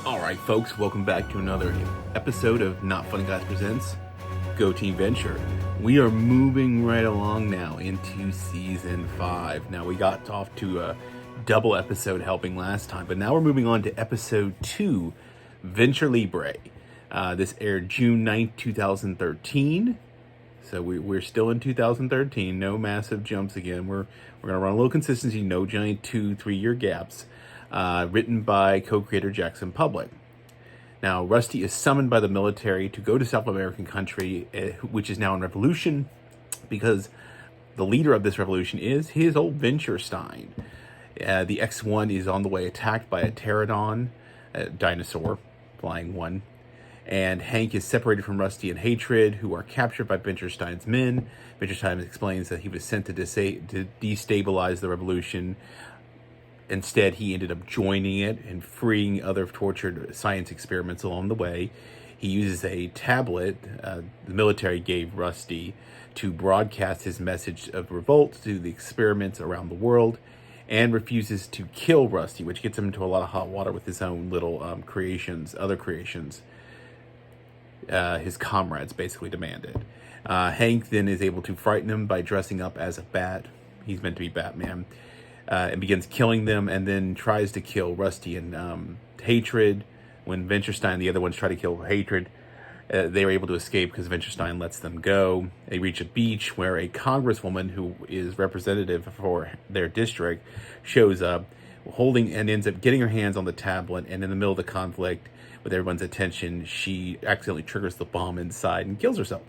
Alright folks, welcome back to another episode of Not Funny Guys Presents Go Team Venture. We are moving right along now into Season 5. Now we got off to a double episode helping last time, but now we're moving on to Episode 2, Venture Libre. This aired June 9th, 2013. So we're still in 2013, no massive jumps again. We're going to run a little consistency, no giant 2-3 year gaps. Written by co-creator Jackson Public. Now, Rusty is summoned by the military to go to South American country, which is now in revolution, because the leader of this revolution is his old Venture Stein. The X-1 is on the way, attacked by a pterodon, a dinosaur, flying one. And Hank is separated from Rusty in hatred, who are captured by Venture Stein's men. Venture Stein explains that he was sent to destabilize the revolution. Instead, he ended up joining it and freeing other tortured science experiments along the way. He uses a tablet the military gave Rusty to broadcast his message of revolt to the experiments around the world, and refuses to kill Rusty, which gets him into a lot of hot water with his own little other creations. His comrades basically demanded. Hank then is able to frighten him by dressing up as a bat. He's meant to be Batman. And begins killing them, and then tries to kill Rusty and Hatred. When Venture Stein and the other ones try to kill Hatred, they are able to escape because Venture Stein lets them go. They reach a beach where a congresswoman who is representative for their district shows up, holding and ends up getting her hands on the tablet, and in the middle of the conflict, with everyone's attention, she accidentally triggers the bomb inside and kills herself.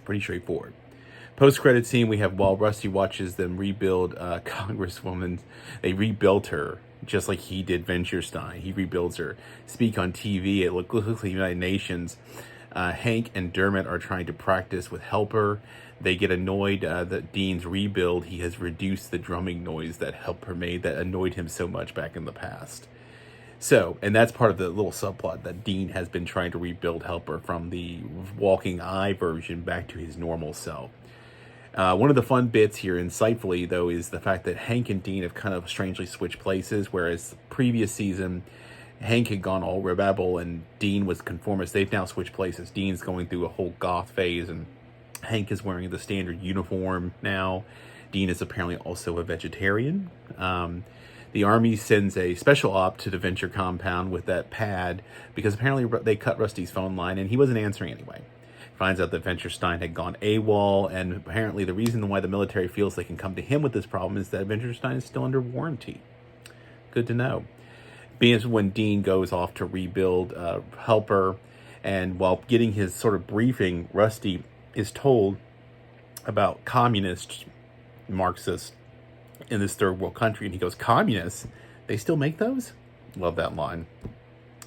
Pretty straightforward. Post-credit scene, we have while Rusty watches them rebuild Congresswoman, they rebuilt her just like he did Venture Stein. He rebuilds her. Speak on TV, it looks like the United Nations. Hank and Dermot are trying to practice with Helper. They get annoyed that Dean's rebuild, he has reduced the drumming noise that Helper made that annoyed him so much back in the past. So, and that's part of the little subplot that Dean has been trying to rebuild Helper from the walking eye version back to his normal self. One of the fun bits here, insightfully, though, is the fact that Hank and Dean have kind of strangely switched places, whereas the previous season, Hank had gone all rebel and Dean was conformist. They've now switched places. Dean's going through a whole goth phase, and Hank is wearing the standard uniform now. Dean is apparently also a vegetarian. The Army sends a special op to the Venture compound with that pad, because apparently they cut Rusty's phone line, and he wasn't answering anyway. Finds out that Venture Stein had gone AWOL, and apparently the reason why the military feels they can come to him with this problem is that Venture Stein is still under warranty. Good to know. Being when Dean goes off to rebuild Helper, and while getting his sort of briefing, Rusty is told about communist Marxists in this third world country, and he goes, "Communists? They still make those?" Love that line.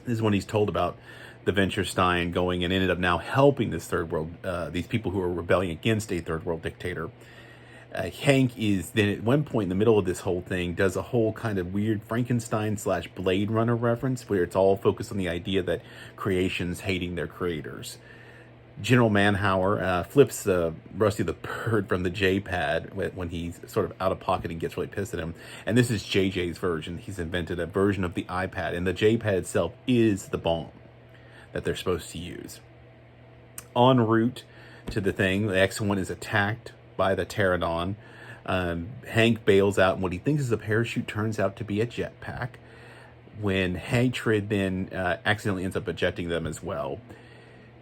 This is when he's told about the Venture Stein going and ended up now helping this third world, these people who are rebelling against a third world dictator. Hank is then at one point in the middle of this whole thing does a whole kind of weird Frankenstein / Blade Runner reference where it's all focused on the idea that creations hating their creators. General Manhauer flips Rusty the Bird from the J-pad when he's sort of out of pocket and gets really pissed at him. And this is JJ's version. He's invented a version of the iPad, and the J-pad itself is the bomb that they're supposed to use. En route to the thing, the X-1 is attacked by the pterodon. Hank bails out, and what he thinks is a parachute turns out to be a jetpack. When Hatred then accidentally ends up ejecting them as well.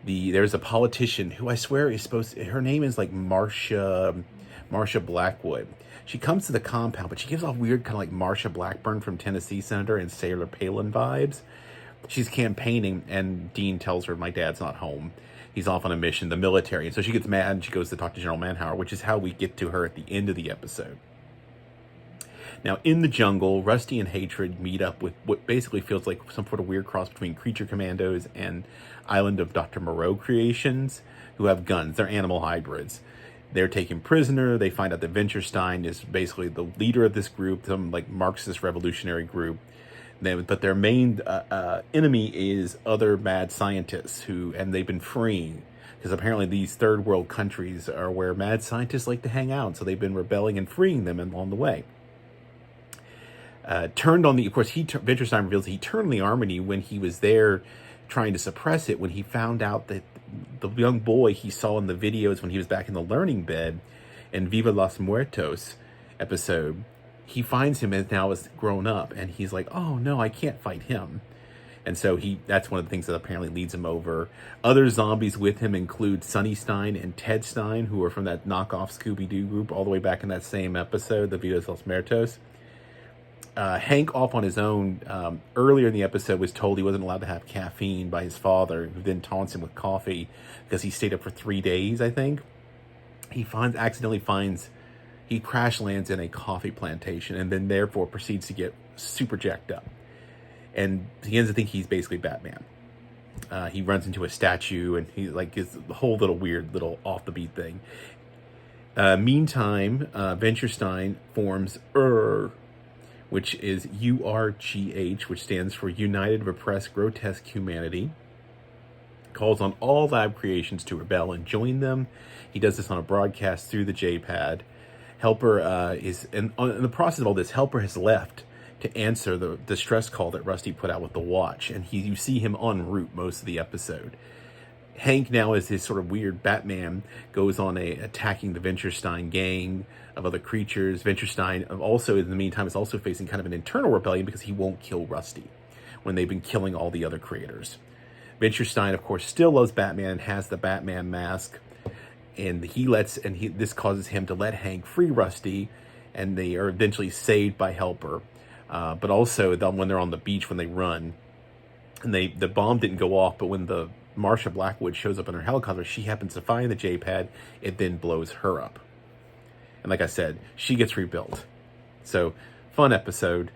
There's a politician who I swear is her name is like Marsha Blackwood. She comes to the compound, but she gives off weird kind of like Marsha Blackburn from Tennessee Senator and Sarah Palin vibes. She's campaigning, and Dean tells her, "My dad's not home. He's off on a mission, the military." And so she gets mad, and she goes to talk to General Manhauer, which is how we get to her at the end of the episode. Now, in the jungle, Rusty and Hatred meet up with what basically feels like some sort of weird cross between Creature Commandos and Island of Dr. Moreau creations, who have guns. They're animal hybrids. They're taken prisoner. They find out that Venture Stein is basically the leader of this group, some like Marxist revolutionary group. But their main enemy is other mad scientists and they've been freeing, because apparently these third world countries are where mad scientists like to hang out. So they've been rebelling and freeing them along the way. turned on the, of course, Venturstein reveals he turned on the Harmony when he was there trying to suppress it, when he found out that the young boy he saw in the videos when he was back in the learning bed in Viva los Muertos episode, he finds him as now as grown up, and he's like, oh no, I can't fight him. And so that's one of the things that apparently leads him over. Other zombies with him include Sonny Stein and Ted Stein, who are from that knockoff Scooby-Doo group all the way back in that same episode, the Viva los Muertos. Hank, off on his own, earlier in the episode was told he wasn't allowed to have caffeine by his father, who then taunts him with coffee because he stayed up for 3 days, I think. He he crash lands in a coffee plantation and then therefore proceeds to get super jacked up. And he ends up thinking he's basically Batman. He runs into a statue and he his whole little weird little off the beat thing. Meantime, Venturstein forms which is URGH, which stands for United Repressed Grotesque Humanity. Calls on all lab creations to rebel and join them. He does this on a broadcast through the J-Pad. Helper is in the process of all this. Helper has left to answer the distress call that Rusty put out with the watch, and you see him en route most of the episode. Hank, now as his sort of weird Batman, goes on attacking the Venturstein gang of other creatures. Venturstein also, in the meantime, is also facing kind of an internal rebellion because he won't kill Rusty when they've been killing all the other creators. Venturstein, of course, still loves Batman and has the Batman mask, and this causes him to let Hank free Rusty, and they are eventually saved by Helper. But also, when they're on the beach, when they run, and the bomb didn't go off, but when the Marsha Blackwood shows up in her helicopter, she happens to find the J-Pad. It then blows her up. And like I said, she gets rebuilt. So, fun episode.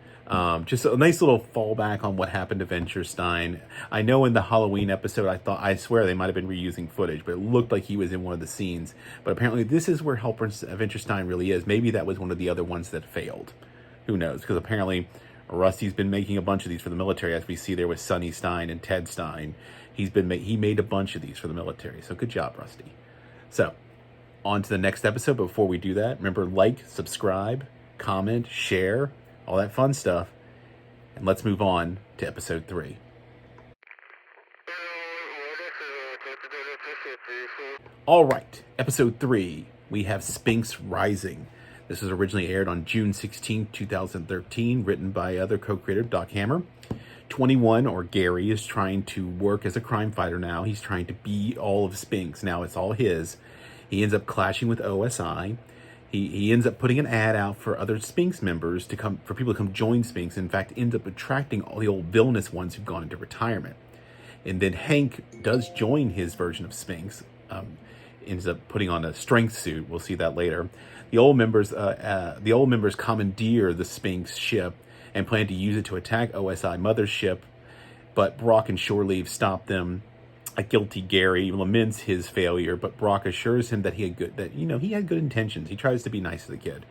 Just a nice little fallback on what happened to Venturstein. I know in the Halloween episode, I swear they might have been reusing footage, but it looked like he was in one of the scenes. But apparently this is where Venturstein really is. Maybe that was one of the other ones that failed. Who knows? Because apparently Rusty's been making a bunch of these for the military, as we see there with Sonny Stein and Ted Stein. He made a bunch of these for the military. So good job, Rusty. So, on to the next episode. But before we do that, remember, like, subscribe, comment, share, all that fun stuff. And let's move on to episode 3. All right, episode 3, we have SPHINX Rising. This was originally aired on June 16, 2013, written by other co-creator Doc Hammer. 21, or Gary, is trying to work as a crime fighter now. He's trying to be all of SPHINX. Now it's all his. He ends up clashing with OSI. He ends up putting an ad out for other SPHINX members for people to come join SPHINX. In fact, ends up attracting all the old villainous ones who've gone into retirement. And then Hank does join his version of SPHINX. Ends up putting on a strength suit. We'll see that later. The old members commandeer the SPHINX ship and plan to use it to attack OSI mothership, but Brock and Shoreleave stop them. A guilty Gary laments his failure, but Brock assures him that he had good intentions. He tries to be nice to the kid.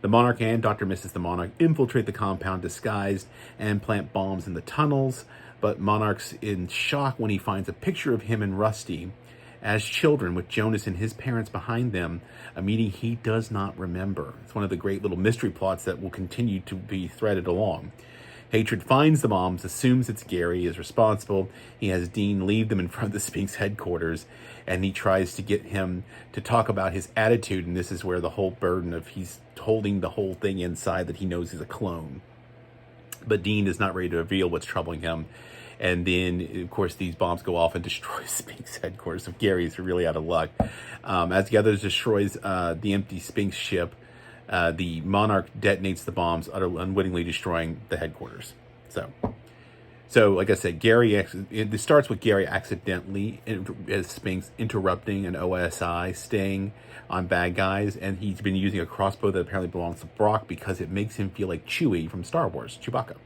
The Monarch and Dr. Mrs. the Monarch infiltrate the compound disguised and plant bombs in the tunnels, but Monarch's in shock when he finds a picture of him and Rusty as children with Jonas and his parents behind them, a meeting he does not remember. It's one of the great little mystery plots that will continue to be threaded along. Hatred finds the bombs, assumes it's Gary is responsible. He has Dean leave them in front of the SPHINX headquarters, and he tries to get him to talk about his attitude, and this is where the whole burden of he's holding the whole thing inside that he knows he's a clone. But Dean is not ready to reveal what's troubling him. And then, of course, these bombs go off and destroy SPHINX headquarters. So Gary's really out of luck. As the others destroys the empty SPHINX ship, the Monarch detonates the bombs, unwittingly destroying the headquarters. So like I said, this starts with Gary accidentally as SPHINX interrupting an OSI sting on bad guys, and he's been using a crossbow that apparently belongs to Brock because it makes him feel like Chewie from Star Wars, Chewbacca.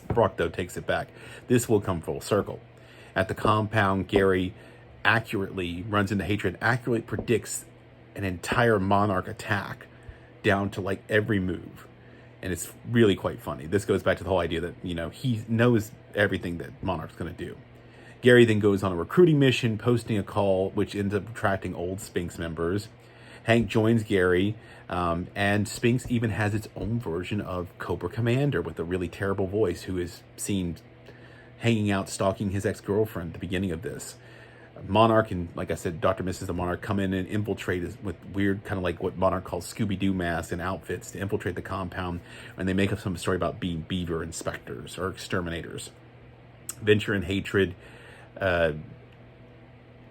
Brock, though, takes it back. This will come full circle. At the compound, Gary runs into Hatred, accurately predicts an entire Monarch attack down to every move. And it's really quite funny. This goes back to the whole idea that, he knows everything that Monarch's going to do. Gary then goes on a recruiting mission, posting a call, which ends up attracting old SPHINX members. Hank joins Gary, and SPHINX even has its own version of Cobra Commander with a really terrible voice who is seen hanging out stalking his ex-girlfriend at the beginning of this. Monarch and, like I said, Dr. Mrs. the Monarch come in and infiltrate with weird, kind of like what Monarch calls Scooby-Doo masks and outfits to infiltrate the compound, and they make up some story about being beaver inspectors or exterminators. Venture and Hatred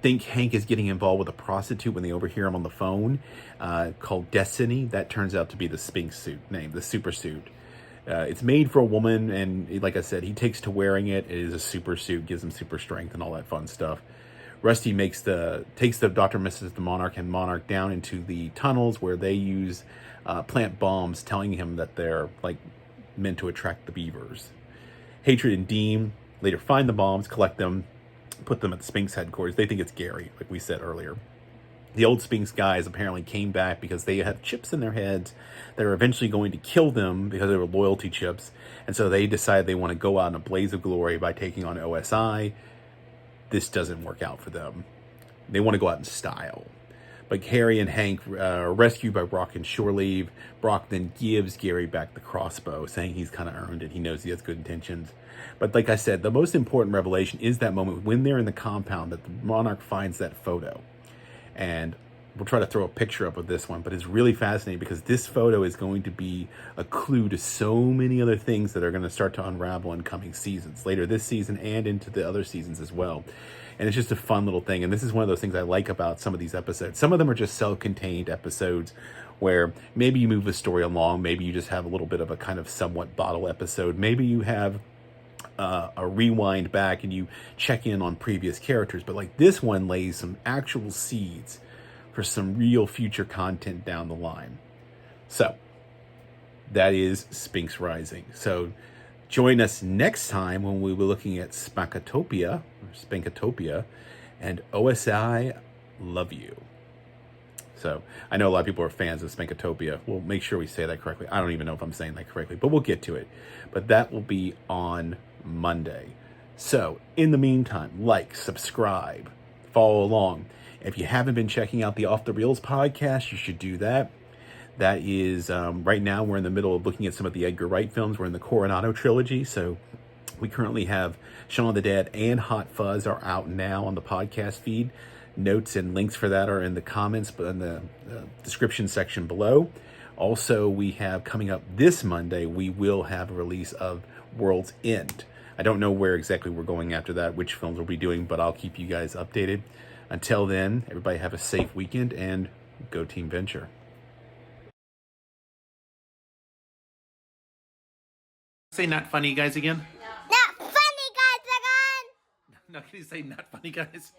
think Hank is getting involved with a prostitute when they overhear him on the phone, called Destiny. That turns out to be the SPHINX suit name, the super suit. It's made for a woman, and like I said, he takes to wearing it. It is a super suit, gives him super strength and all that fun stuff. Rusty takes the Dr. Mrs. the Monarch and Monarch down into the tunnels where they use plant bombs, telling him that they're like meant to attract the beavers. Hatred and Deem later find the bombs, collect them, put them at the SPHINX headquarters. They think it's Gary, like we said earlier. The old SPHINX guys apparently came back because they have chips in their heads that are eventually going to kill them because they were loyalty chips. And so they decide they want to go out in a blaze of glory by taking on OSI. This doesn't work out for them. They want to go out in style. But Harry and Hank are rescued by Brock and Shore Leave. Brock then gives Gary back the crossbow, saying he's kind of earned it. He knows he has good intentions. But like I said, the most important revelation is that moment when they're in the compound that the Monarch finds that photo. And we'll try to throw a picture up of this one, but it's really fascinating because this photo is going to be a clue to so many other things that are going to start to unravel in coming seasons, later this season and into the other seasons as well. And it's just a fun little thing. And this is one of those things I like about some of these episodes. Some of them are just self-contained episodes where maybe you move the story along. Maybe you just have a little bit of a kind of somewhat bottle episode. Maybe you have a rewind back and you check in on previous characters. But like this one lays some actual seeds for some real future content down the line. So that is SPHINX Rising. So join us next time when we will be looking at Spankatopia and OSI Love You. So I know a lot of people are fans of Spankatopia. We'll make sure we say that correctly. I don't even know if I'm saying that correctly, but we'll get to it. But that will be on Monday. So in the meantime, like, subscribe, follow along. If you haven't been checking out the Off the Reels podcast, you should do that. That is, right now we're in the middle of looking at some of the Edgar Wright films. We're in the Coronado trilogy. So we currently have Shaun of the Dead and Hot Fuzz are out now on the podcast feed. Notes and links for that are in the comments, but in the description section below. Also, we have coming up this Monday, we will have a release of World's End. I don't know where exactly we're going after that, which films we'll be doing, but I'll keep you guys updated. Until then, everybody have a safe weekend and go Team Venture. Say not funny guys again. Not funny guys again. No, can you say not funny guys?